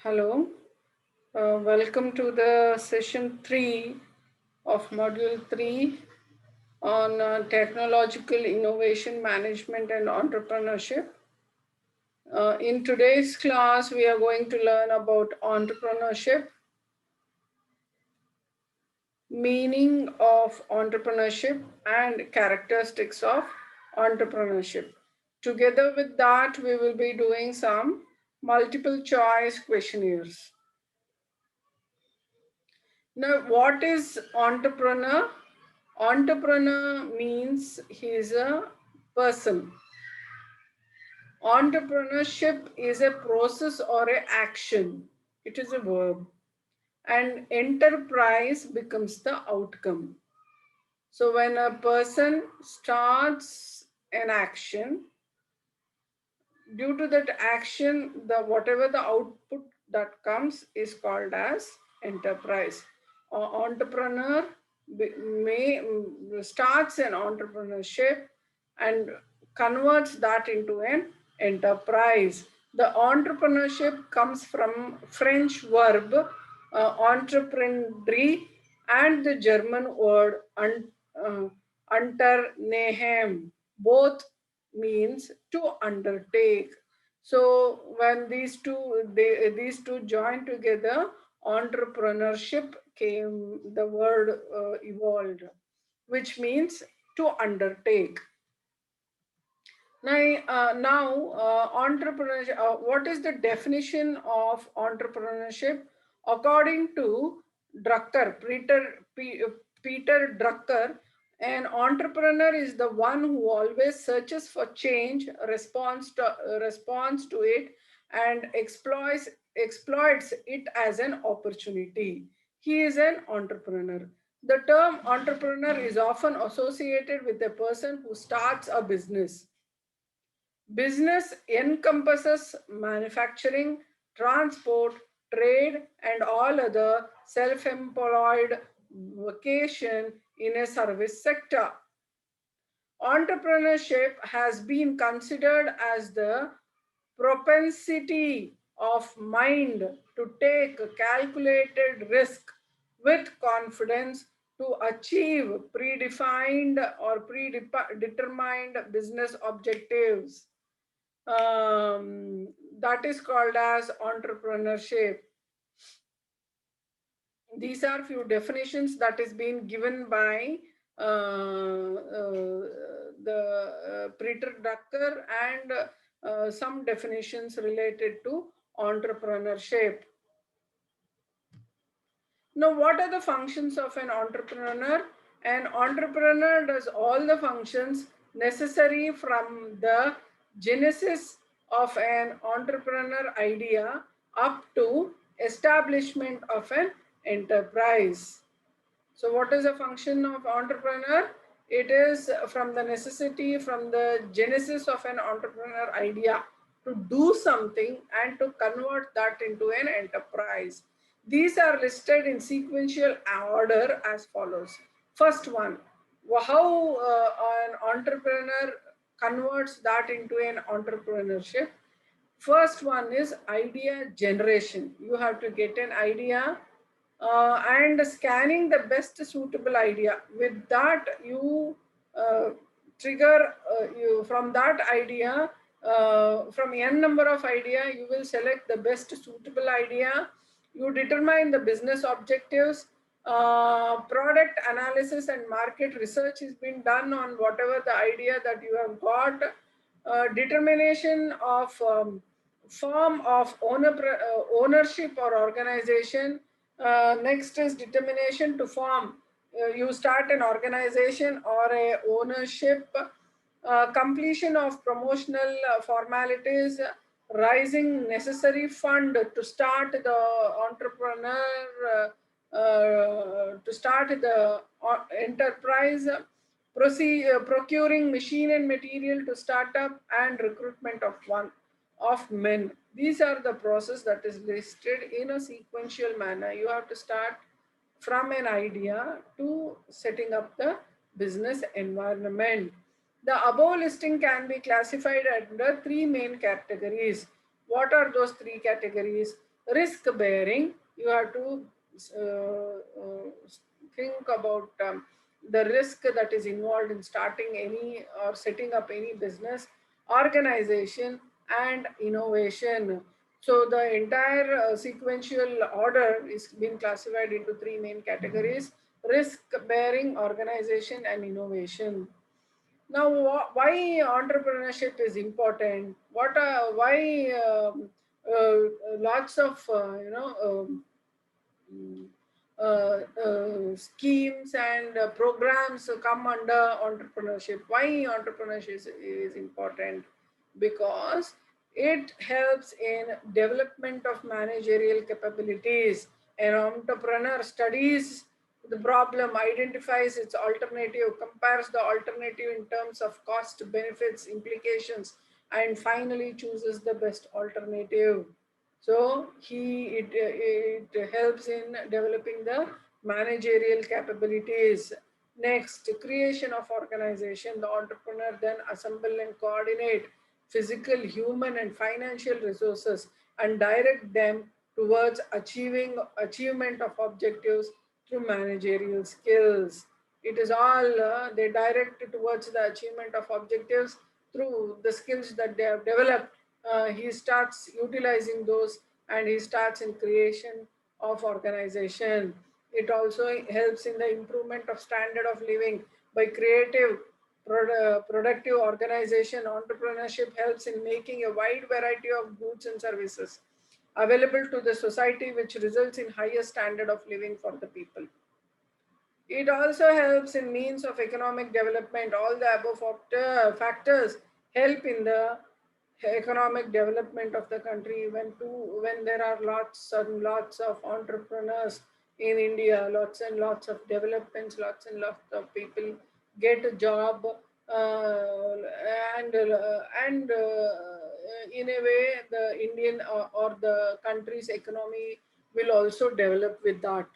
Hello, welcome to the session 3 of module 3 on technological innovation management and entrepreneurship. In today's class, we are going to learn about entrepreneurship, meaning of entrepreneurship, and characteristics of entrepreneurship. Together with that, we will be doing some multiple choice questionnaires. Now, what is entrepreneur? Entrepreneur means he is a person. Entrepreneurship is a process or a action. It is a verb. And enterprise becomes the outcome. So when a person starts an action, due to that action, the whatever the output that comes is called as enterprise. Entrepreneur may starts an entrepreneurship and converts that into an enterprise. The entrepreneurship comes from French verb entreprendre and the German word unternehmen. Both means to undertake. So when these two joined together, entrepreneurship came, the word evolved, which means to undertake. Now, entrepreneurship. What is the definition of entrepreneurship? According to Peter Drucker, an entrepreneur is the one who always searches for change, responds to it, and exploits it as an opportunity. He is an entrepreneur. The term entrepreneur is often associated with a person who starts a business. Business encompasses manufacturing, transport, trade, and all other self-employed vocation in a service sector. Entrepreneurship has been considered as the propensity of mind to take calculated risk with confidence to achieve predefined or predetermined business objectives. That is called as entrepreneurship. These are few definitions that is being given by the Peter Drucker and some definitions related to entrepreneurship. Now, what are the functions of an entrepreneur? An entrepreneur does all the functions necessary from the genesis of an entrepreneur idea up to establishment of an enterprise. So what is the function of entrepreneur? It is from the necessity, from the genesis of an entrepreneur idea to do something and to convert that into an enterprise. These are listed in sequential order as follows. First one, how an entrepreneur converts that into an entrepreneurship. First one is idea generation. You have to get an idea and scanning the best suitable idea. With that, you trigger you from that idea, from n number of idea, you will select the best suitable idea. You determine the business objectives. Product analysis and market research has been done on whatever the idea that you have got. Determination of form of ownership or organization. Next is determination to form. You start an organization or a ownership. Completion of promotional formalities, raising necessary fund to start the entrepreneur, to start the enterprise, procuring machine and material to start up, and recruitment of men. These are the process that is listed in a sequential manner. You have to start from an idea to setting up the business environment. The above listing can be classified under three main categories. What are those three categories? Risk bearing, you have to think about the risk that is involved in starting any or setting up any business, organization, and innovation. So the entire sequential order is being classified into three main categories: risk bearing, organization, and innovation. Now, why entrepreneurship is important? Why lots of mm, schemes and programs come under entrepreneurship. Why entrepreneurship is important? Because it helps in development of managerial capabilities. An entrepreneur studies the problem, identifies its alternative, compares the alternative in terms of cost, benefits, implications, and finally chooses the best alternative. So it helps in developing the managerial capabilities. Next, creation of organization. The entrepreneur then assemble and coordinate physical, human, and financial resources and direct them towards achievement of objectives through managerial skills. It is all they direct towards the achievement of objectives through the skills that they have developed. He starts utilizing those and he starts in creation of organization. It also helps in the improvement of standard of living by creative productive organization. Entrepreneurship helps in making a wide variety of goods and services available to the society, which results in higher standard of living for the people. It also helps in means of economic development. All the above factors help in the economic development of the country. When there are lots and lots of entrepreneurs in India, lots and lots of developments, lots and lots of people get a job, and in a way, the Indian or the country's economy will also develop with that.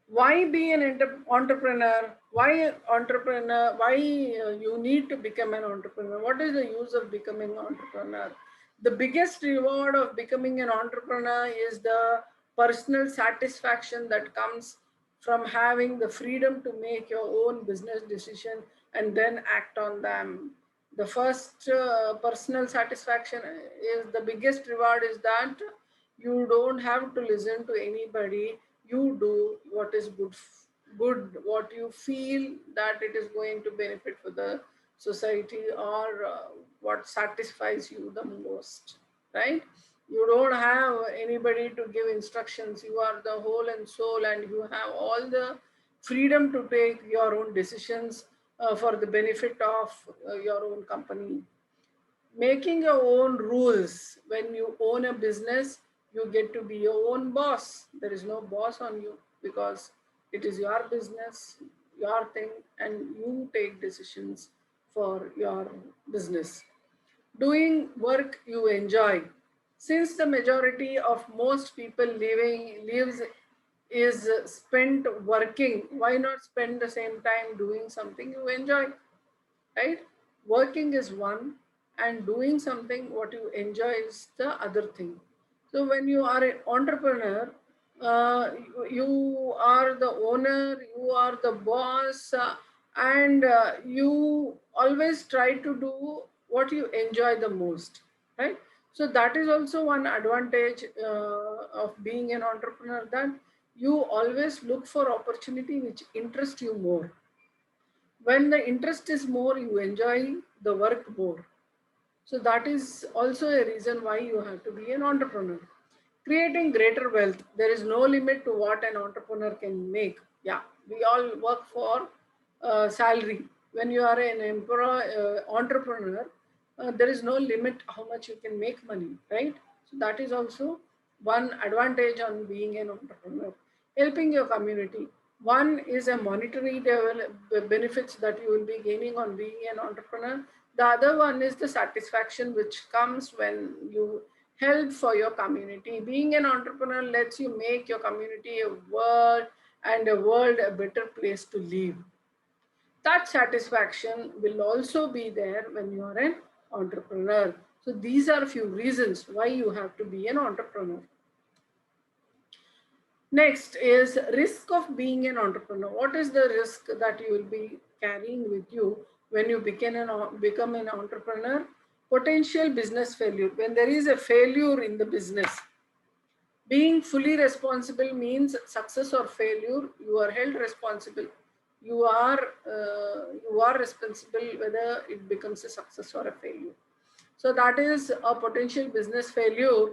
Why be an entrepreneur? Why you need to become an entrepreneur? What is the use of becoming an entrepreneur? The biggest reward of becoming an entrepreneur is the personal satisfaction that comes from having the freedom to make your own business decision and then act on them. The first personal satisfaction is the biggest reward is that you don't have to listen to anybody. You do what is good, what you feel that it is going to benefit for the society, or what satisfies you the most, right? You don't have anybody to give instructions. You are the whole and soul, and you have all the freedom to take your own decisions for the benefit of your own company. Making your own rules. When you own a business, you get to be your own boss. There is no boss on you because it is your business, your thing, and you take decisions for your business. Doing work you enjoy. Since the majority of most people living lives is spent working, why not spend the same time doing something you enjoy? Right? Working is one, and doing something what you enjoy is the other thing. So when you are an entrepreneur, you are the owner, you are the boss, and you always try to do what you enjoy the most, right? So that is also one advantage of being an entrepreneur, that you always look for opportunity which interest you more. When the interest is more, you enjoy the work more. So that is also a reason why you have to be an entrepreneur. Creating greater wealth. There is no limit to what an entrepreneur can make. Yeah, we all work for salary. When you are an entrepreneur, there is no limit how much you can make money, right? So that is also one advantage on being an entrepreneur. Helping your community. One is a monetary benefits that you will be gaining on being an entrepreneur. The other one is the satisfaction which comes when you help for your community. Being an entrepreneur lets you make your community a world a better place to live. That satisfaction will also be there when you are an entrepreneur. So these are a few reasons why you have to be an entrepreneur. Next is risk of being an entrepreneur. What is the risk that you will be carrying with you when you become an entrepreneur? Potential business failure. When there is a failure in the business, being fully responsible means success or failure. You are held responsible. You are responsible whether it becomes a success or a failure. So that is a potential business failure.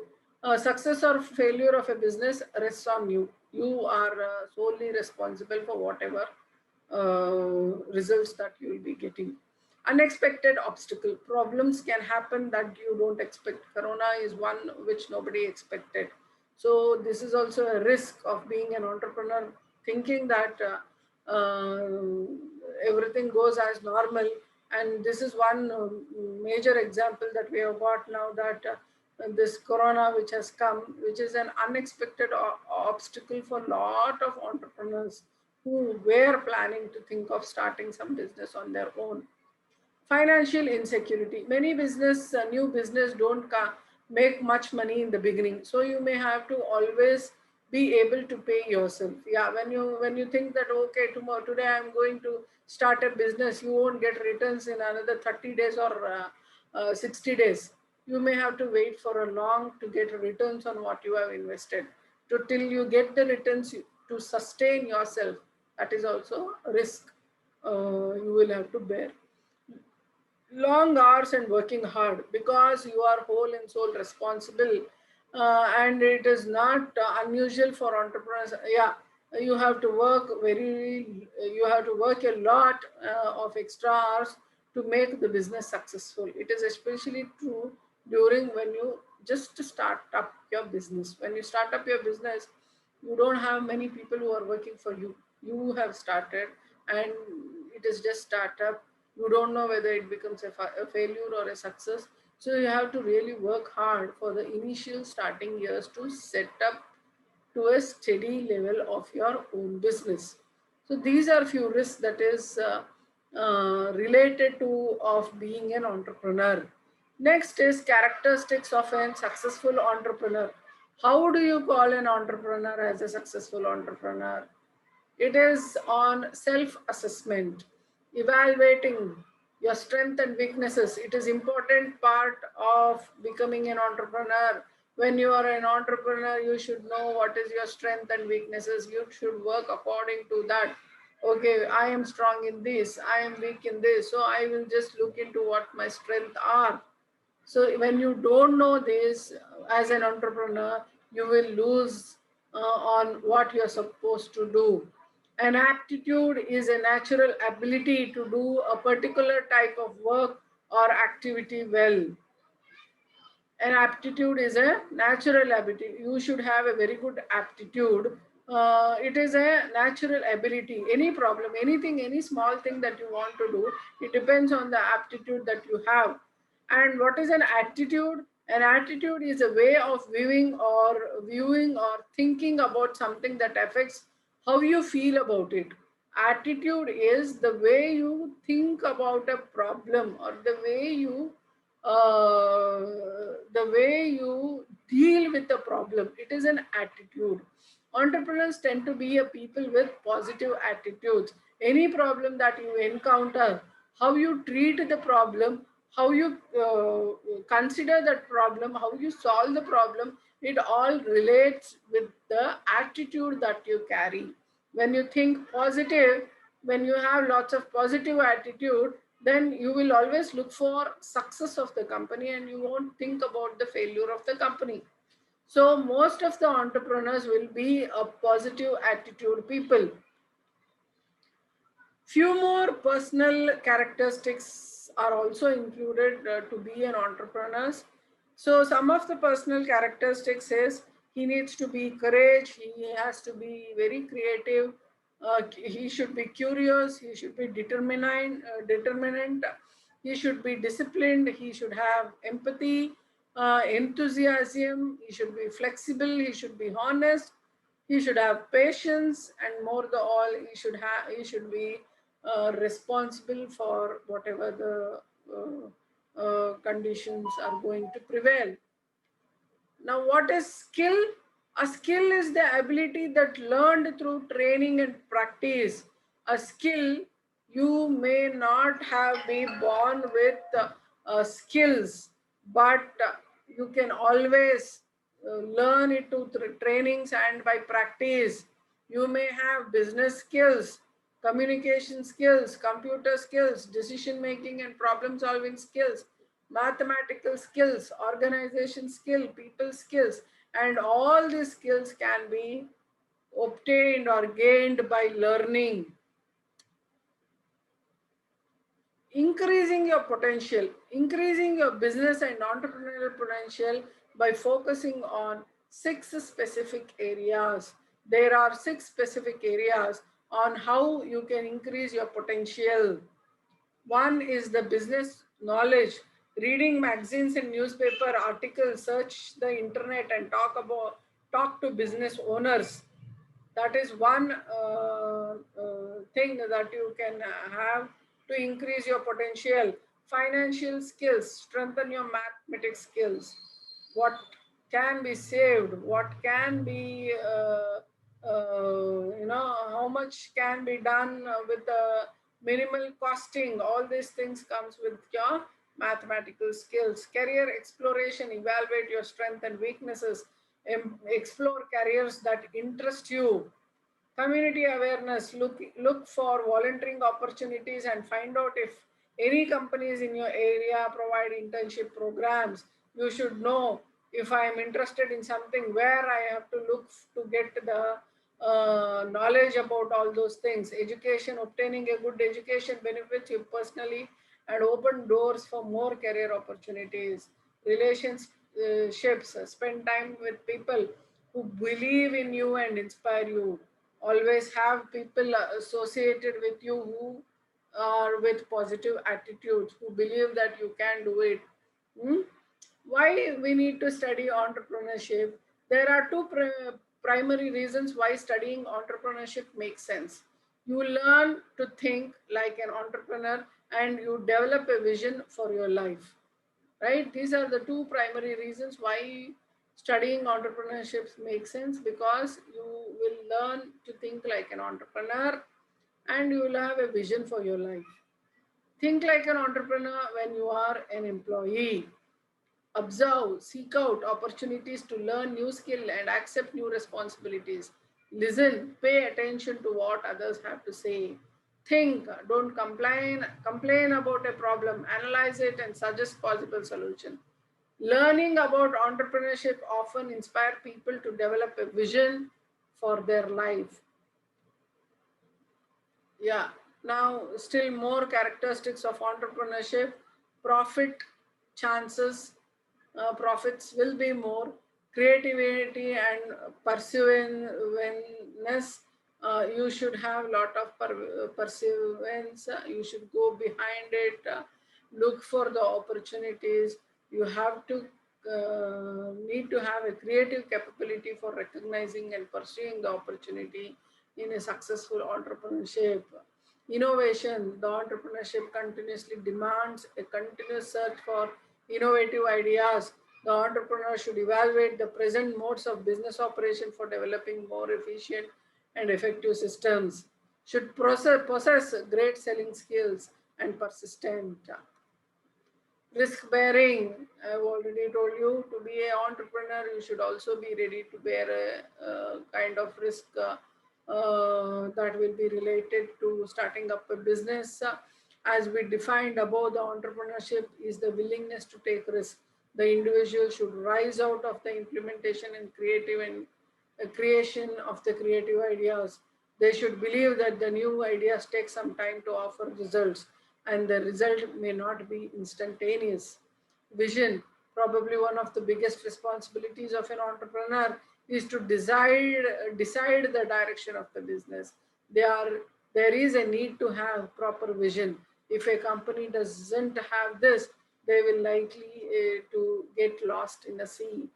Success or failure of a business rests on you. You are solely responsible for whatever results that you will be getting. Unexpected obstacle. Problems can happen that you don't expect. Corona is one which nobody expected. So this is also a risk of being an entrepreneur, thinking that everything goes as normal. And this is one major example that we have got now, that this corona which has come, which is an unexpected obstacle for a lot of entrepreneurs who were planning to think of starting some business on their own. Financial insecurity. Many new business don't make much money in the beginning, so you may have to always be able to pay yourself. Yeah, when you think that okay, today I'm going to start a business, you won't get returns in another 30 days or 60 days. You may have to wait for a long to get returns on what you have invested. Till you get the returns to sustain yourself, that is also a risk you will have to bear. Long hours and working hard, because you are whole and soul responsible, and it is not unusual for entrepreneurs. Yeah, you have to work a lot of extra hours to make the business successful. It is especially true during when you just start up your business. When you start up your business, you don't have many people who are working for you. You have started, and it is just startup. You don't know whether it becomes a failure or a success. So you have to really work hard for the initial starting years to set up to a steady level of your own business. So these are few risks that is related to of being an entrepreneur. Next is characteristics of a successful entrepreneur. How do you call an entrepreneur as a successful entrepreneur? It is on self-assessment, evaluating your strengths and weaknesses. It is important part of becoming an entrepreneur. When you are an entrepreneur, you should know what is your strength and weaknesses. You should work according to that. Okay, I am strong in this, I am weak in this, so I will just look into what my strengths are. So when you don't know this as an entrepreneur, you will lose on what you're supposed to do. An aptitude is a natural ability to do a particular type of work or activity well. An aptitude is a natural ability. You should have a very good aptitude. It is a natural ability. Any problem, anything, any small thing that you want to do, it depends on the aptitude that you have. And what is an attitude? An attitude is a way of viewing or thinking about something that affects how you feel about it. Attitude is the way you think about a problem, or uh, the way you deal with the problem. It is an attitude. Entrepreneurs tend to be a people with positive attitudes. Any problem that you encounter, how you treat the problem, how you consider that problem, how you solve the problem, it all relates with the attitude that you carry. When you think positive, when you have lots of positive attitude, then you will always look for success of the company and you won't think about the failure of the company. So most of the entrepreneurs will be a positive attitude people. Few more personal characteristics are also included to be an entrepreneur. So some of the personal characteristics is he needs to be courage, he has to be very creative, he should be curious, he should be determinant, he should be disciplined, he should have empathy, enthusiasm, he should be flexible, he should be honest, he should have patience, and more the all he should be responsible for whatever the conditions are going to prevail. Now, what is skill? A skill is the ability that learned through training and practice. A skill, you may not have been born with skills, but you can always learn it through trainings and by practice. You may have business skills, communication skills, computer skills, decision making and problem solving skills, mathematical skills, organization skill, people skills, and all these skills can be obtained or gained by learning. Increasing your potential, increasing your business and entrepreneurial potential by focusing on 6 specific areas. There are 6 specific areas on how you can increase your potential. One is the business knowledge, reading magazines and newspaper articles, search the internet and talk to business owners. That is one thing that you can have to increase your potential. Financial skills, strengthen your mathematics skills. What can be saved, what can be how much can be done with minimal costing. All these things comes with your mathematical skills. Career exploration, evaluate your strengths and weaknesses, explore careers that interest you. Community awareness, look for volunteering opportunities and find out if any companies in your area provide internship programs. You should know, if I am interested in something, where I have to look to get the knowledge about all those things. Education, obtaining a good education benefits you personally and open doors for more career opportunities. Relationships, spend time with people who believe in you and inspire you. Always have people associated with you who are with positive attitudes, who believe that you can do it. Hmm? Why we need to study entrepreneurship? There are two primary reasons why studying entrepreneurship makes sense. You learn to think like an entrepreneur and you develop a vision for your life, right? These are the two primary reasons why studying entrepreneurship makes sense, because you will learn to think like an entrepreneur and you will have a vision for your life. Think like an entrepreneur when you are an employee. Observe, seek out opportunities to learn new skill and accept new responsibilities. Listen, pay attention to what others have to say. Think, don't complain about a problem, analyze it and suggest possible solution. Learning about entrepreneurship often inspire people to develop a vision for their life. Yeah. Now, still more characteristics of entrepreneurship. Profit chances, profits will be more. Creativity and perseverance. You should have a lot of perseverance. You should go behind it. Look for the opportunities. You have to need to have a creative capability for recognizing and pursuing the opportunity in a successful entrepreneurship. Innovation, the entrepreneurship continuously demands a continuous search for innovative ideas. The entrepreneur should evaluate the present modes of business operation for developing more efficient and effective systems. Should possess great selling skills and persistent. Risk bearing, I've already told you, to be an entrepreneur, you should also be ready to bear a kind of risk that will be related to starting up a business. As we defined above, the entrepreneurship is the willingness to take risk. The individual should rise out of the implementation and creative and creation of the creative ideas. They should believe that the new ideas take some time to offer results and the result may not be instantaneous. Vision, probably one of the biggest responsibilities of an entrepreneur is to decide the direction of the business. There is a need to have proper vision. If a company doesn't have this, they will likely to get lost in the sea.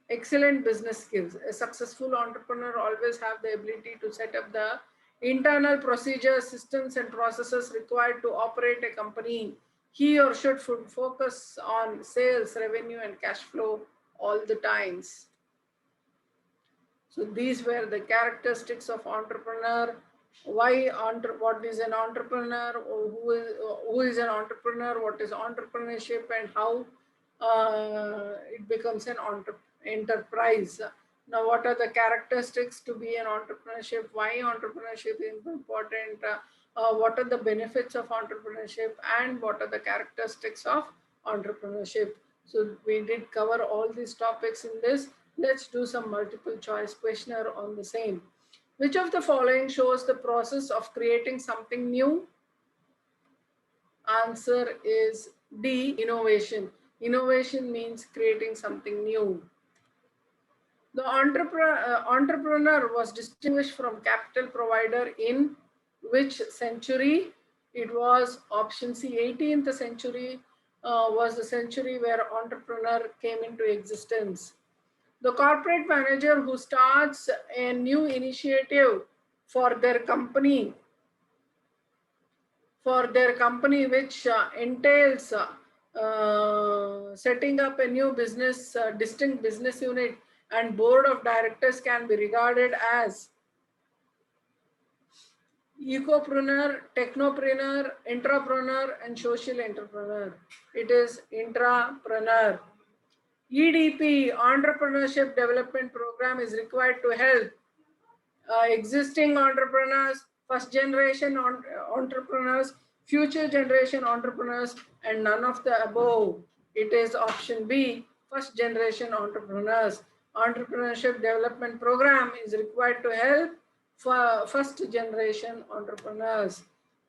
Excellent business skills. A successful entrepreneur always have the ability to set up the internal procedures, systems and processes required to operate a company. he or should focus on sales, revenue, and cash flow all the times. So these were the characteristics of entrepreneur. What is an entrepreneur? Who is an entrepreneur? What is entrepreneurship, and how it becomes an enterprise? Now, what are the characteristics to be an entrepreneurship? Why entrepreneurship is important? What are the benefits of entrepreneurship, and what are the characteristics of entrepreneurship? So we did cover all these topics in this. Let's do some multiple choice questionnaire on the same. Which of the following shows the process of creating something new? Answer is D, innovation. Innovation means creating something new. The entrepreneur was distinguished from capital provider in which century? It was option C, 18th century was the century where entrepreneur came into existence. The corporate manager who starts a new initiative for their company, which entails setting up a new business, distinct business unit, and board of directors can be regarded as ecopreneur, technopreneur, intrapreneur, and social entrepreneur. It is intrapreneur. EDP, Entrepreneurship Development Program, is required to help existing entrepreneurs, first generation entrepreneurs, future generation entrepreneurs, and none of the above. It is option B, first generation entrepreneurs. Entrepreneurship Development Program is required to help for first generation entrepreneurs.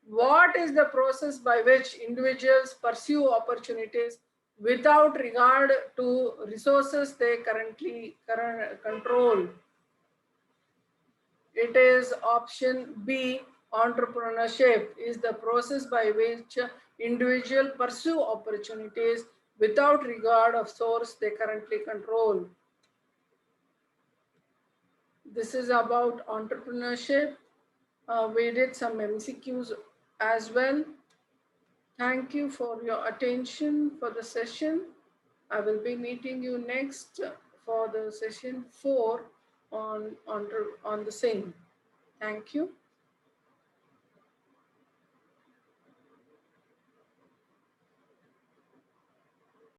What is the process by which individuals pursue opportunities without regard to resources they currently control? It is option B, entrepreneurship is the process by which individuals pursue opportunities without regard of source they currently control. This is about entrepreneurship. We did some MCQs as well. Thank you for your attention for the session. I will be meeting you next for the session 4 on the same. Thank you.